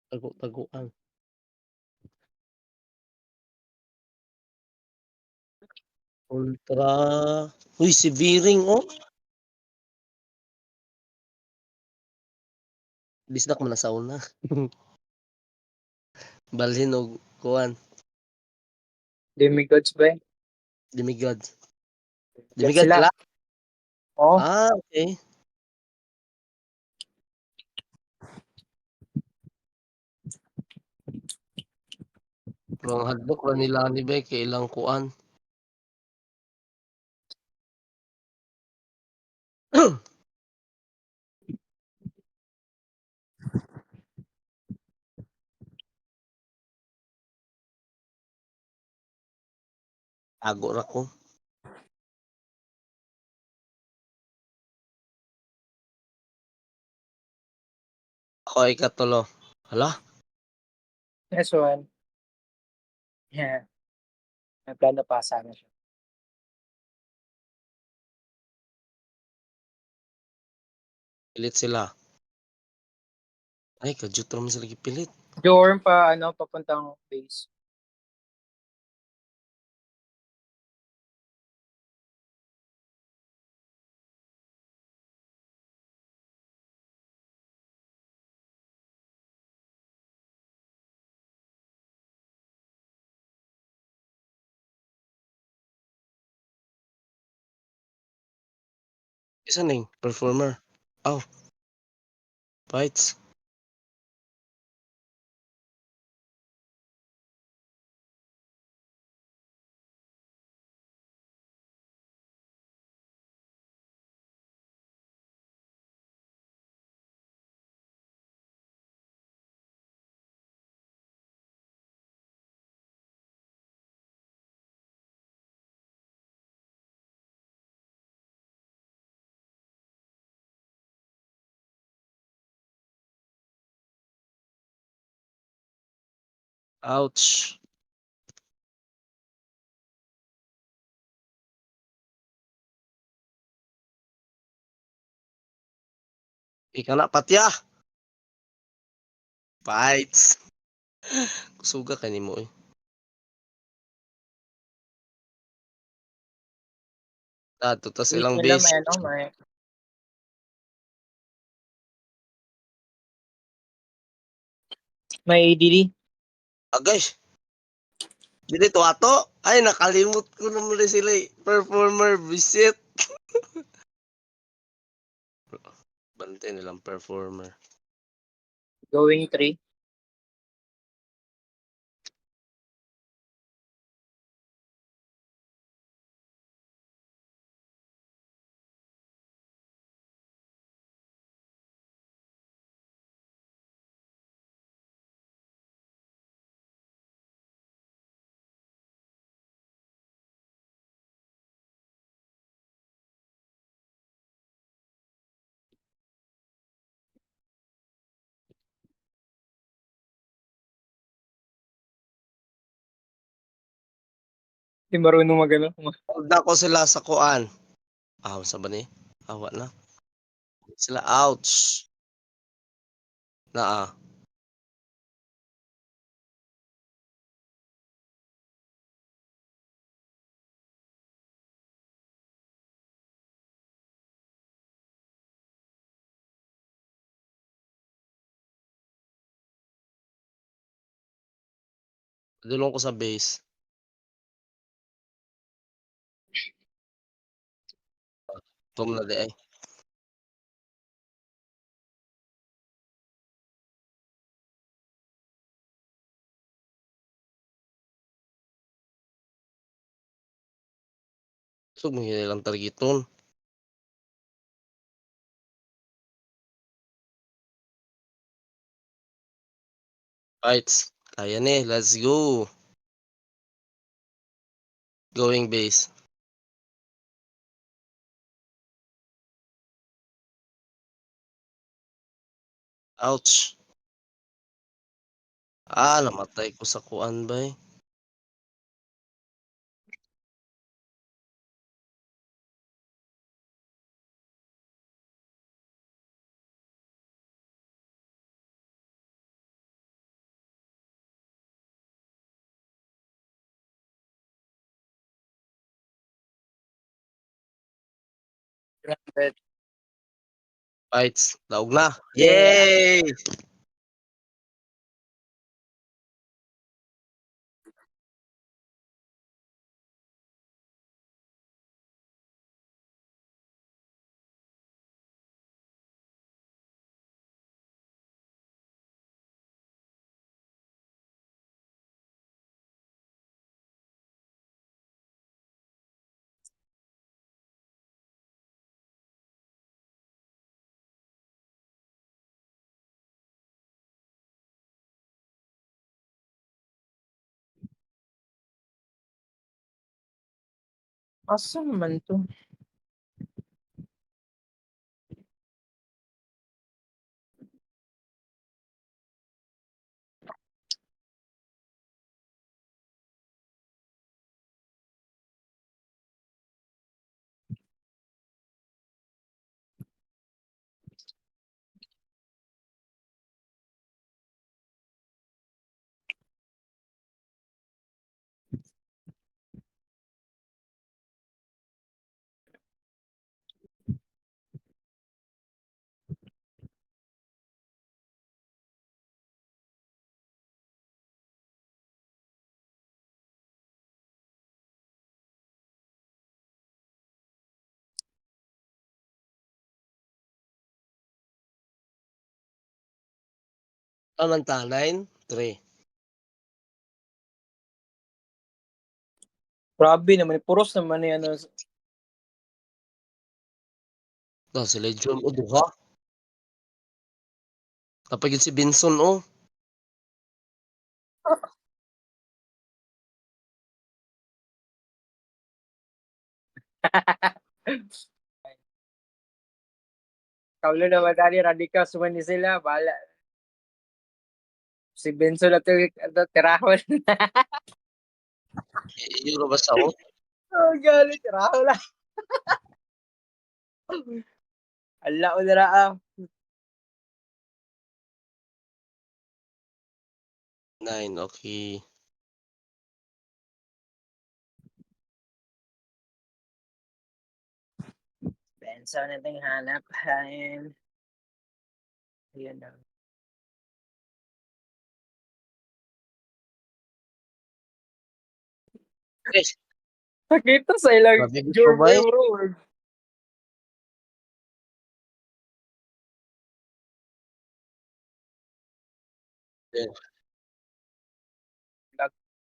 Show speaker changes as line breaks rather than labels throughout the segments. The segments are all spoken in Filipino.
Tago-taguan. Ultra, uy si Biring oh, bisdak man nasauna na. Balhin og kuan,
Demigods ba eh?
demigod.
Yan
Demigod
sila.
sila?
Oo.
Okey. Pero ang hadlok ra nila ni bay kay ilang kuan. Tago ra ko. Ako ikatulo. Hala,
Next one. Yeah. May plano pa sana siya.
pilit sila. Ay ka-juta naman sila gipilit.
Dorm pa, ano, papuntang base.
Isa ning performer. Aw, fights. Ouch. Ika na patya. Fights. Kusuga ka nimo eh. Adto ta
Base
silang
nila
base.
may ano, may ADD.
Agay, dili to ato. Ay nakalimot ko naman rin sila eh. Performer visit. Bante nilang performer.
Going 3. Hindi marunong magano.
Hold ko sila sa kuan. Aw sa ba ni? Awa na. Sila ouch. Naa. Dulong ko sa base. Tom na di ay. So mo lang targeton. Fights. Kaya ni, let's go. Going base. Ouch. Namatay ko sa kuan ba eh.
100.
Fights. Daog na. Yay!
Asa naman to?
Taman ta, 9, 3.
Grabe naman. Puros naman yan.
Ta, si Legion o duha. Kapag yun si Benson o.
Kaulo na madali. Radicals man ni sila. Bala. Si Benson na ito tirahon.
Euro ba sa o?
Oh, gali. Tirahon lang. Ala o nara ah.
9, okay.
Benson na itong hanap. Ayan. Ayan na.
Chris,
Nakita sa ilang
grabe gusto ba
Jordan
eh?
bro.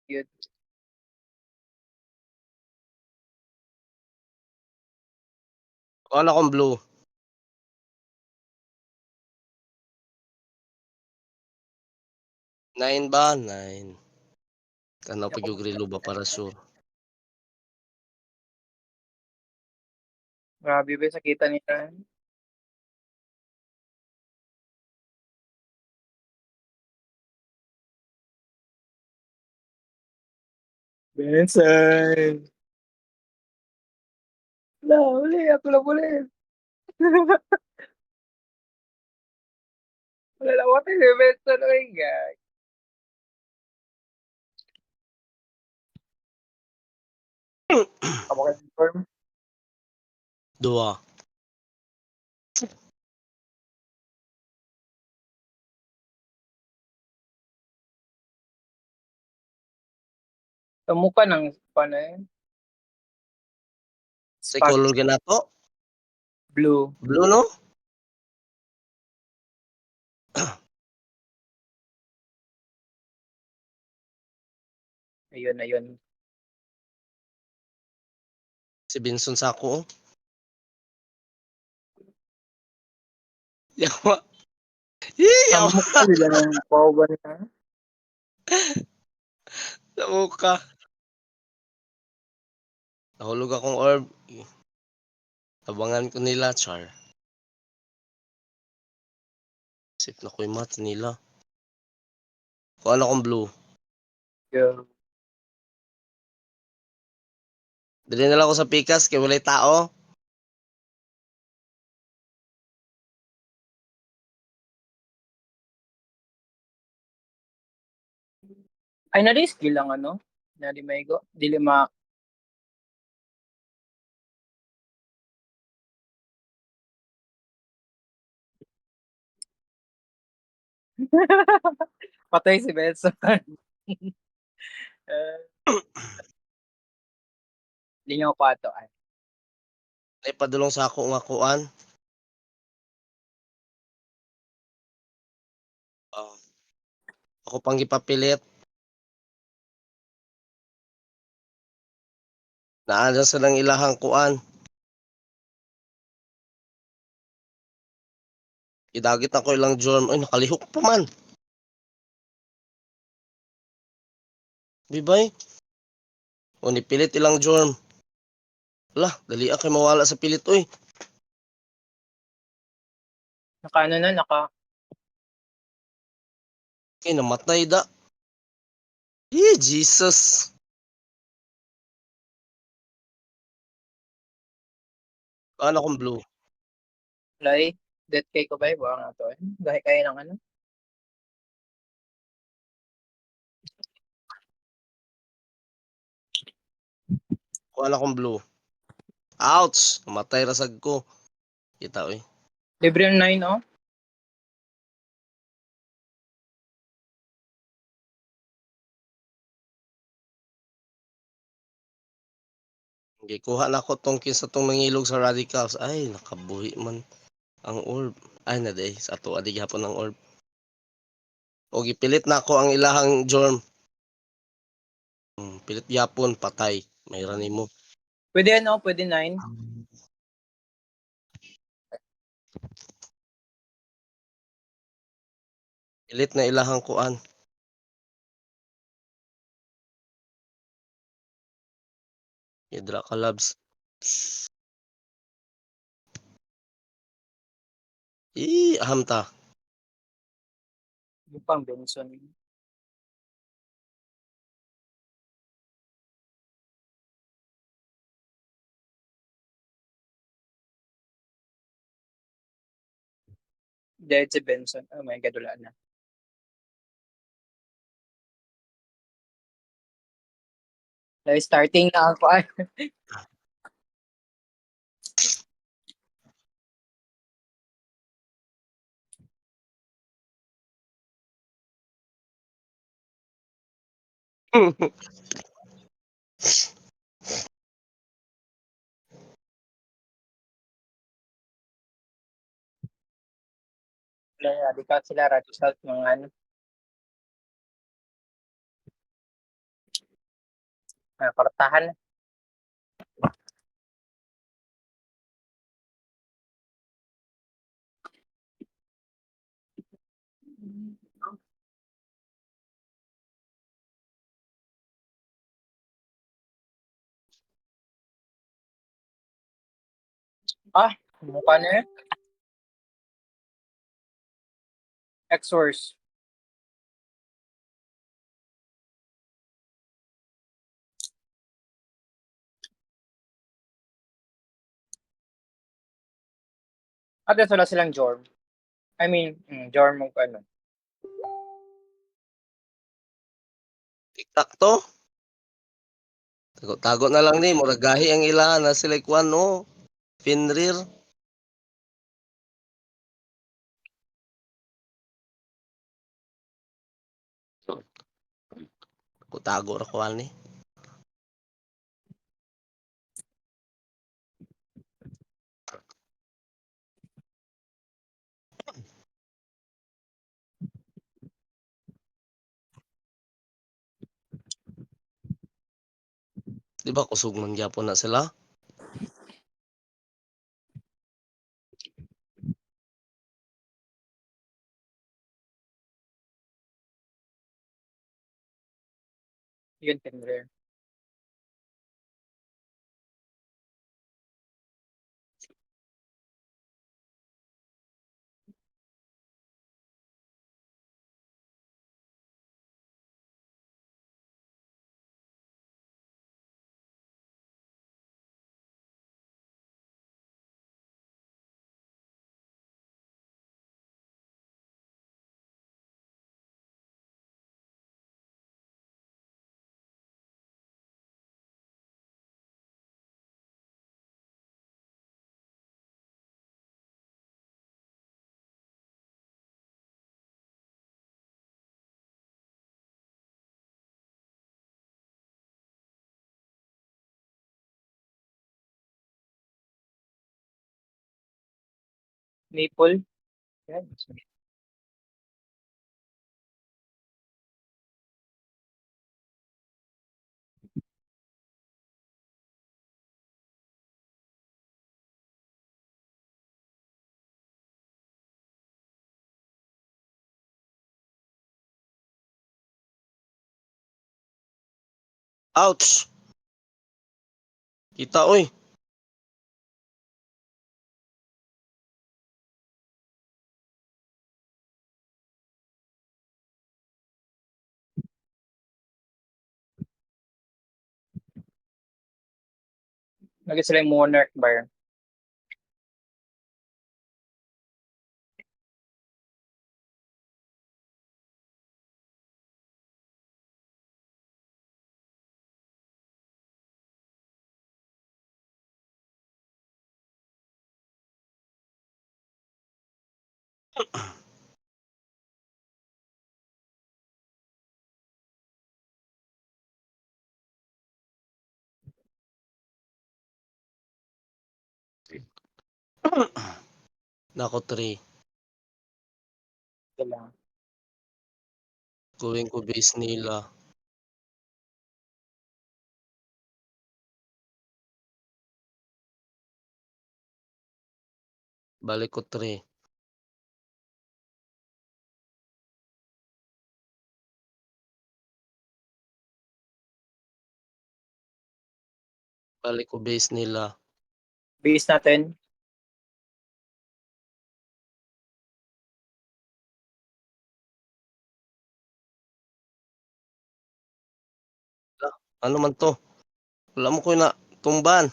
Yun.
Wala akong blue. 9 ba? 9. Tanaw pag yung grilo ba para sure.
Grabe ba sa kita nila. Benson. Wala, uli. Ako lang ulit. Wala lang ako si Benson. Oy, guys. Ako confirm.
Dua.
Sa mukha ng paano yun?
Sa
Spag
color ganato?
blue.
Blue no?
Ayun, ayun.
Si Benson sa ako. Yawa.
Sa
Yawa.
mukha nila ng pauban na.
Sa mukha. Nahulog akong orb. Abangan ko nila, char. Sip na ko yung mat nila. Kung ano akong blue.
Yeah.
Dali na lang ako sa pikas kaya walay tao.
Ay, na-skill lang ano? Nadi maigo. Dili ma Patay si Benson. Hindi niyo ko ato.
Ay padulong sa ako nga kuan. Ah, ako pang gipapilit. Naa sa nang ilahang kuan. Idagit ako ilang germ. Ay nakalihok pa man. Di ba? O nipilit ilang germ. Lah, dali kay mawala sa pilit oy.
Naka ano na, naka
Kay namatay da. Eh, Jesus. Ano akong blue?
fly. Death cake ko ba? Buwa nga to eh. Dahil kayo ng ano.
Kuan akong blue. Ouch! Namatay rasag ko. Kita oy.
Libre yung 9 oh.
Gikuha na ko tong kinsa tong nangilog sa radicals. Ay, nakabuhi man ang orb. Ay na day, sa ato adi gihapon ang orb. O gipilit na ako ang ilahang germ. Pilit gyapon patay. Mayra nimo.
Pwede ano, pwede 9.
Pilit na ilahang kuan. Hydra Collabs. Aham ta.
Yung pang Benson. Dead si Benson. Oh my God, wala na. Dahil starting na ako. Ay, wala na. Di ka sila radical mga ano. Partahan. Ah, mukha na eh. X-Source. At wala silang Jorm. I mean, Jorm mo ano.
Tiktak to. Tago na lang ni. Murag gahi ang ila na sila kuan no. Finrir. Tago ra kuan ni. Di ba kusog man gyapon na sila?
Yun, Tinder. Maple. Yan.
Ouch! Kita oy.
Lagi sila yung Monarch Bar.
Nako 3.
Ito lang.
Gawin ko base nila. Balik ko 3. Balik ko base nila.
Base natin.
Ano man to? Wala mo ko na tumban.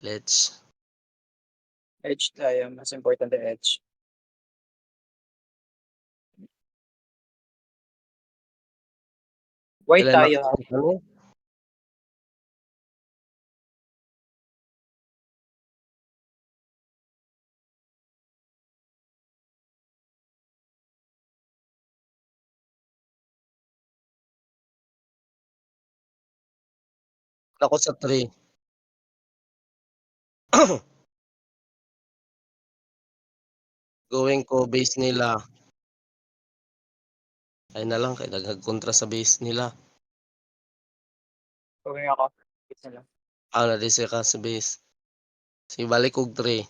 Let's.
Edge tayo. Mas important the edge. White
Kailan
tayo ha.
ano? Ako sa 3. Gawin ko base nila. Ay na lang kay daghang kontra sa base nila.
Gawin ako. Base na lang.
Na di ka sa base. Sige balik kog 3.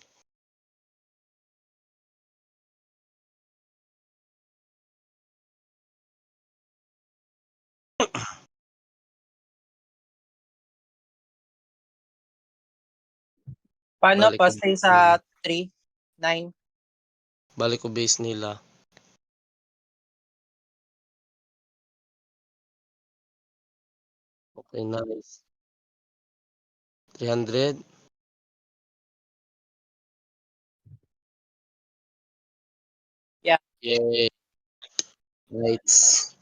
Paano
Balik
pa
ko
stay
base
sa
nila.
3? 9?
Balik ko base nila. Okay, nice. 300.
Yeah.
Yay. Lights.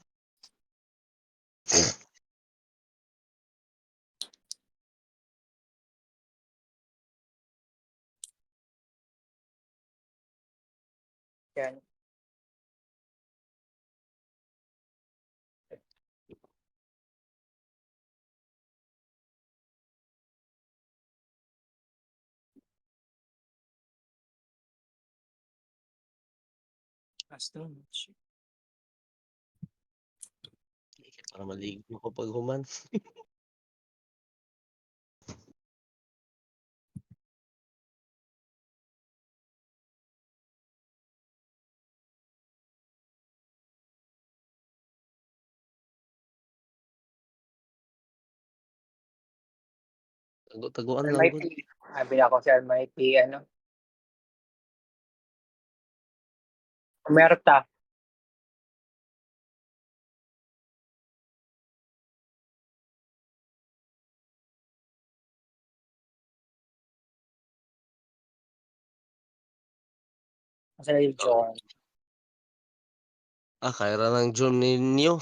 Yan. Aston.
Para maligo ko pag human. Tago-taguan lang gud.
MIP. Sabi ako si MIP, ano. Umerta. Kasi na yung John.
Kaya ra ng June ninyo.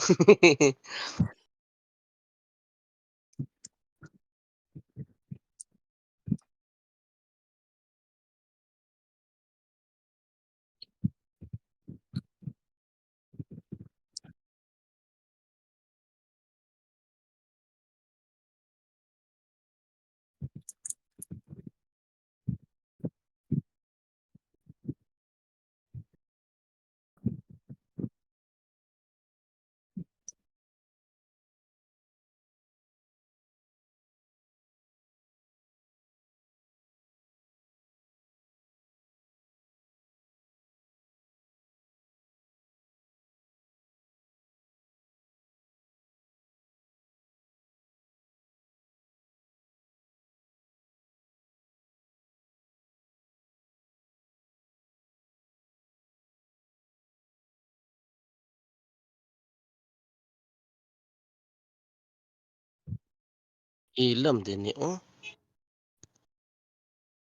Ilam dinhi, oh.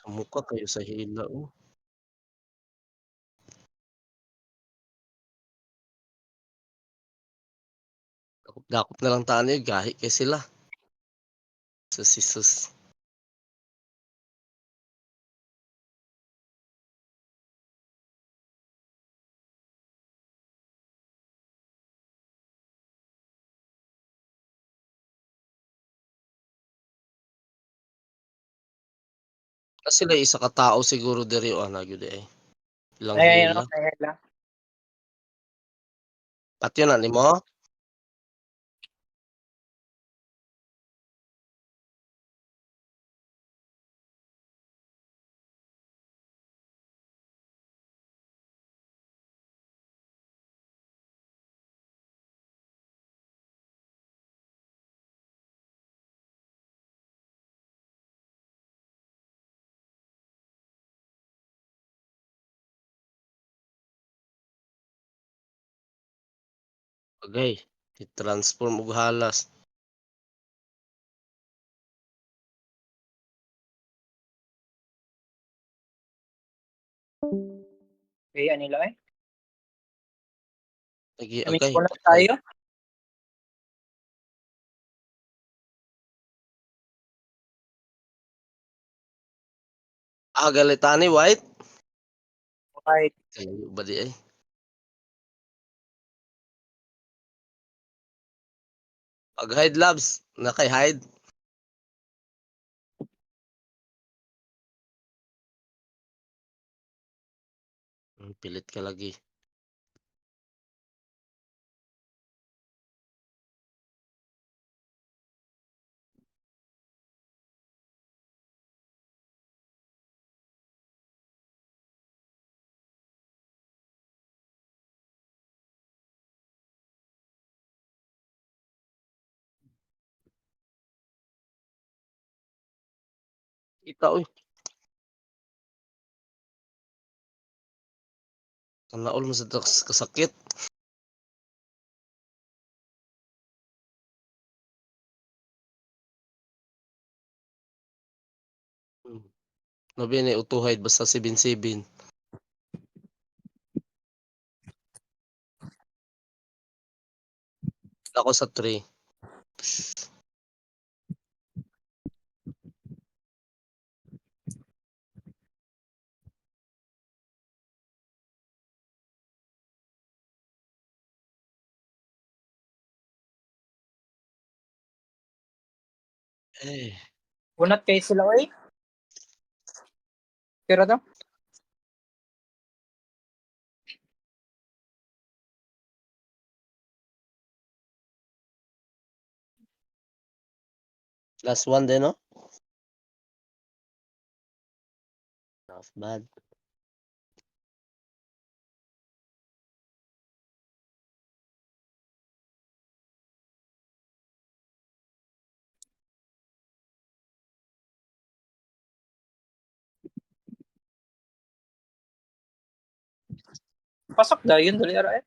Kamukha kayo sa hila, oh. Dakop-dakop na lang ta ani gahi kay sila. Sus, sus. Sila isa ka tawo siguro diri o ana gyud ay. Ilang
Ay, ano,
hila.
kaya lang.
Patyo na nimo? Bagay, i-transform og halas.
Kaya nila eh.
Lagi
I mean,
agay
wala
patay.
tayo.
Ah, galitani white?
Kahit
Kayo ba di ay? Pag hide labs, nakay hide. Pilit ka lagi. Kita oy. Kanaol mo sa kasakit. Hmm. Labi ni utuhid basta 7-7. Ako sa 3. Eh,
bunat kayo sila eh. Pero to,
last one din no? Not bad.
pasok daw yun, dali ara eh.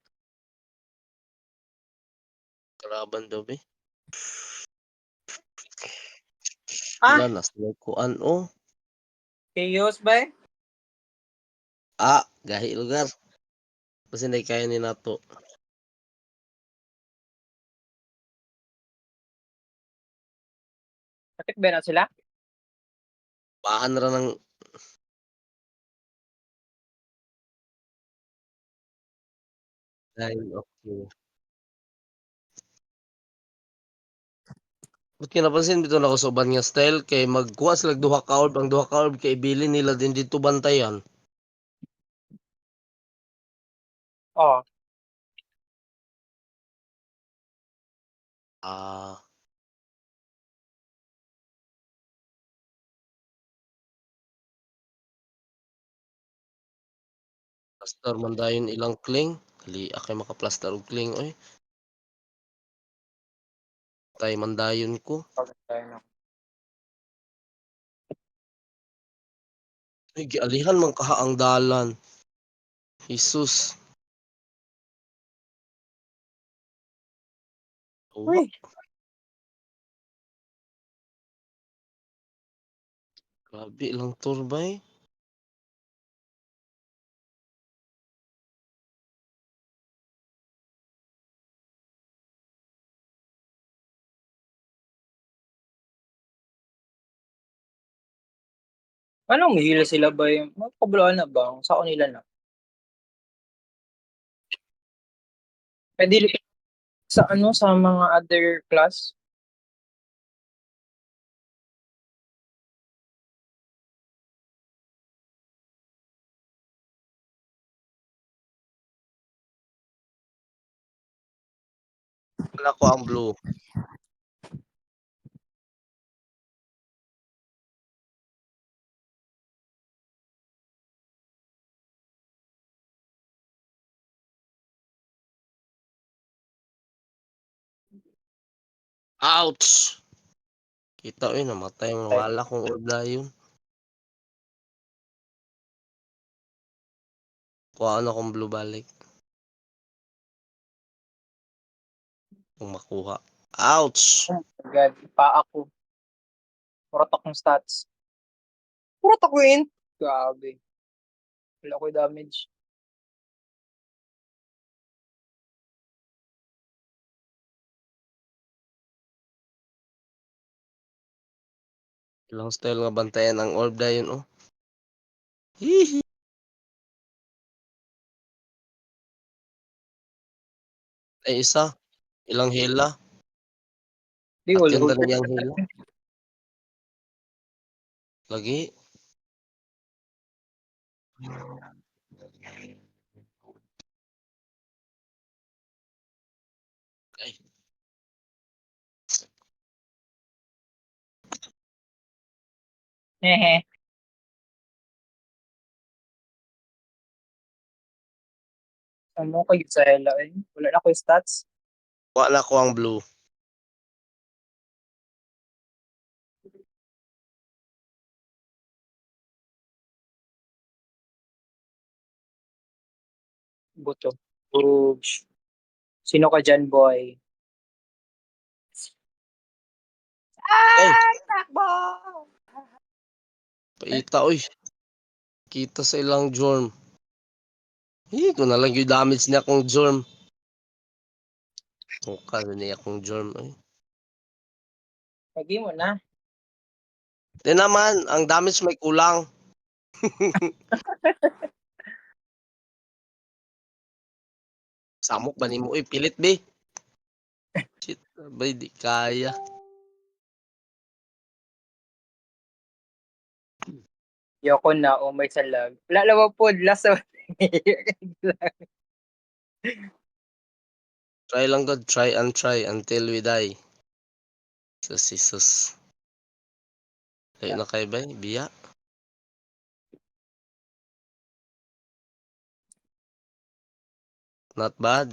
Kalaban daw be.
Ah,
Wala na sila kuan oh.
chaos ba eh?
Ah, gahi lugar. Kasi hindi kaya ni nato.
Bakit ba na sila?
Bahan ra ng line of the ba't kinapansin bitaw na ko sa uban nga style kay magkuha sila og duha ka orb ang duha ka orb kay ibilin nila din dito bantayan.
Oh,
Ah, plaster man dayon ilang kling. Dali akay makaplaster og kling oy. Tay man dayon ko.
pag tayo na.
Ay gialihan man kaha ang dalan. Jesus. Uwa.
Uy,
Grabe lang turbay.
Anong hila sila ba yung magkabulaan na ba? Sa kanila na. Pwede sa ano sa mga other class.
Wala ko ang blue. Ouch! Kita namatay mo. Wala kong orb na yun. Kuha na akong blue balik. Kung makuha. Ouch!
Oh my God, pa ako. Purot akong stats. Purot ako yun. Grabe. Wala ko damage.
Ilang style nga bantayan ang orb na yun, oh. Hihi. Ay, isa. Ilang hila.
Di, all
Atyan na
over.
niyang hila. Lagi. Ay,
Hehe. Ano kayo sa hela eh? Wala na ko yung stats.
kuha na ko ang blue.
Buto. Oops. Sino ka dyan, boy?
Ay,
Takbo!
paita, oy. Kita sa ilang jorm. Kung na lang yung damage niya akong jorm. Mukha na niya akong jorm, ay.
Lagi mo na.
Di naman, ang damage may kulang. Samok ba ni mo? Uy, pilit, be. Shit, bay, di kaya.
Yoko na, oh may salag. Wala lang po, last one.
Try lang God, try and try until we die. Sus. Layo na kay bay, biya. Not bad.